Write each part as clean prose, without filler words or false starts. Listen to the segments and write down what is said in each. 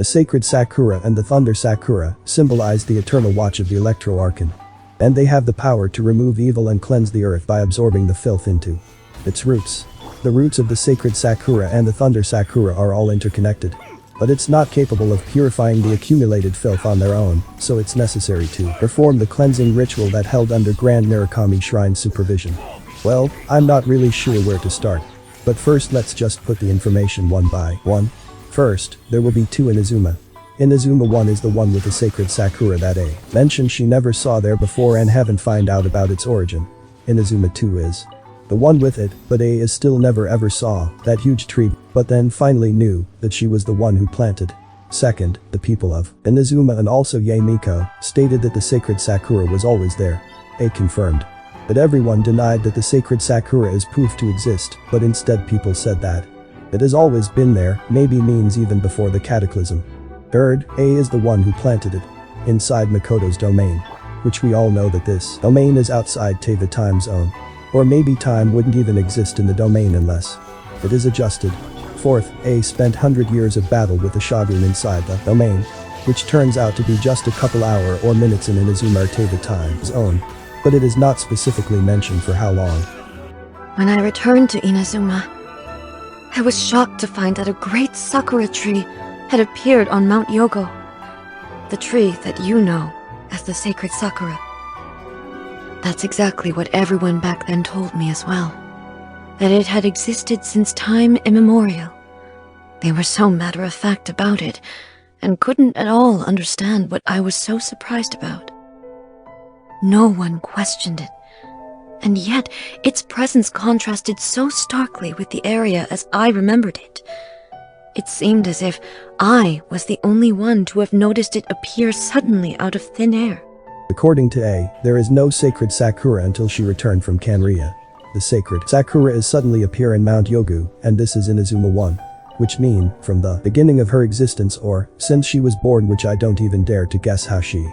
sacred Sakura and the thunder Sakura symbolize the eternal watch of the Electro Archon. And they have the power to remove evil and cleanse the earth by absorbing the filth into its roots. The roots of the sacred Sakura and the thunder Sakura are all interconnected. But it's not capable of purifying the accumulated filth on their own, so it's necessary to perform the cleansing ritual that held under Grand Narukami Shrine's supervision. Well, I'm not really sure where to start. But first let's just put the information one by one. First, there will be two Inazuma. Inazuma 1 is the one with the sacred Sakura that A mentioned she never saw there before and haven't find out about its origin. Inazuma 2 is the one with it, but A is still never ever saw that huge tree, but then finally knew that she was the one who planted. Second, the people of Inazuma and also Yae Miko stated that the sacred Sakura was always there. A confirmed. But everyone denied that the sacred Sakura is proved to exist, but instead people said that it has always been there, maybe means even before the cataclysm. Third, A is the one who planted it inside Makoto's domain, which we all know that this domain is outside Teva time zone. Or maybe time wouldn't even exist in the domain unless it is adjusted. Fourth, A spent 100 years of battle with the Shogun inside the domain, which turns out to be just a couple hour or minutes in Inazuma or Teva time zone. But it is not specifically mentioned for how long. When I returned to Inazuma, I was shocked to find that a great Sakura tree had appeared on Mount Yogo, the tree that you know as the sacred Sakura. That's exactly what everyone back then told me as well, that it had existed since time immemorial. They were so matter-of-fact about it, and couldn't at all understand what I was so surprised about. No one questioned it, and yet its presence contrasted so starkly with the area as I remembered it. It seemed as if I was the only one to have noticed it appear suddenly out of thin air. According to A, there is no sacred Sakura until she returned from Kanria. The sacred Sakura is suddenly appear in Mount Yogu, and this is Inazuma 1. Which mean, from the beginning of her existence or, since she was born, which I don't even dare to guess how she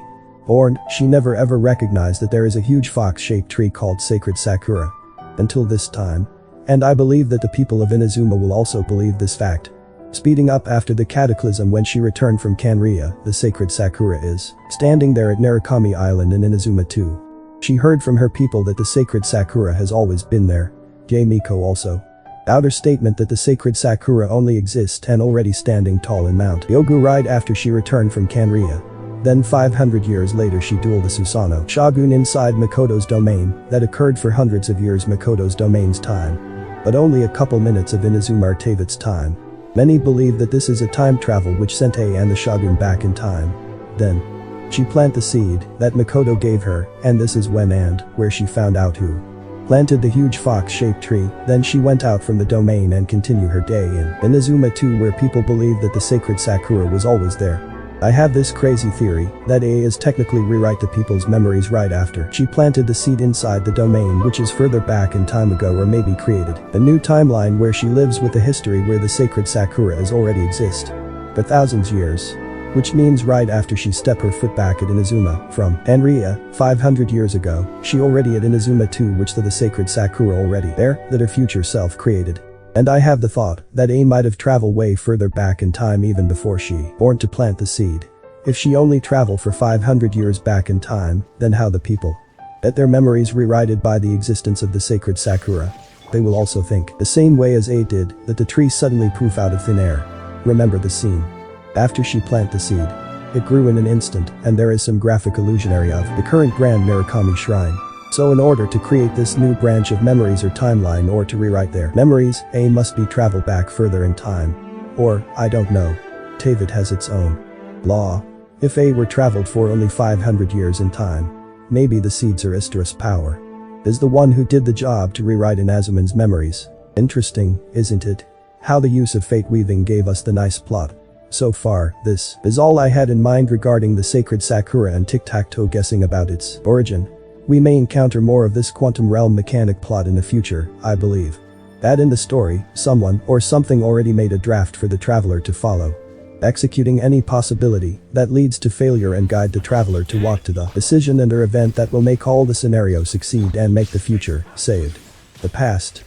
born, she never ever recognized that there is a huge fox-shaped tree called sacred Sakura. Until this time. And I believe that the people of Inazuma will also believe this fact. Speeding up after the cataclysm when she returned from Kanria, the sacred Sakura is standing there at Narukami Island in Inazuma 2. She heard from her people that the sacred Sakura has always been there. Yae Miko also. Outer statement that the sacred Sakura only exists and already standing tall in Mount Yogu right after she returned from Kanria. Then 500 years later she dueled the Susanoo Shogun inside Makoto's domain that occurred for hundreds of years Makoto's domain's time. But only a couple minutes of Inazuma or Tevat's time. Many believe that this is a time travel which sent A and the Shogun back in time. Then, she planted the seed that Makoto gave her, and this is when and where she found out who planted the huge fox-shaped tree. Then she went out from the domain and continued her day in Inazuma 2 where people believe that the sacred Sakura was always there. I have this crazy theory that A is technically rewrite the people's memories right after she planted the seed inside the domain, which is further back in time ago, or maybe created a new timeline where she lives with a history where the sacred Sakura has already exist for thousands years. Which means right after she stepped her foot back at Inazuma from Kanria 500 years ago, she already at Inazuma 2 which the sacred Sakura already there that her future self created. And I have the thought that A might have traveled way further back in time even before she born to plant the seed. If she only traveled for 500 years back in time, then how the people that their memories rewritten by the existence of the sacred Sakura. They will also think the same way as A did, that the tree suddenly poof out of thin air. Remember the scene. After she planted the seed, it grew in an instant, and there is some graphic illusionary of the current Grand Narukami Shrine. So in order to create this new branch of memories or timeline or to rewrite their memories, A must be travel back further in time. Or, I don't know. Tevat has its own law. If A were traveled for only 500 years in time, maybe the seeds or Isterus power is the one who did the job to rewrite Inazuman's memories. Interesting, isn't it? How the use of fate weaving gave us the nice plot. So far, this is all I had in mind regarding the sacred Sakura and tic-tac-toe guessing about its origin. We may encounter more of this quantum realm mechanic plot in the future, I believe. That in the story, someone or something already made a draft for the traveler to follow, executing any possibility that leads to failure and guide the traveler to walk to the decision and or event that will make all the scenario succeed and make the future saved. The past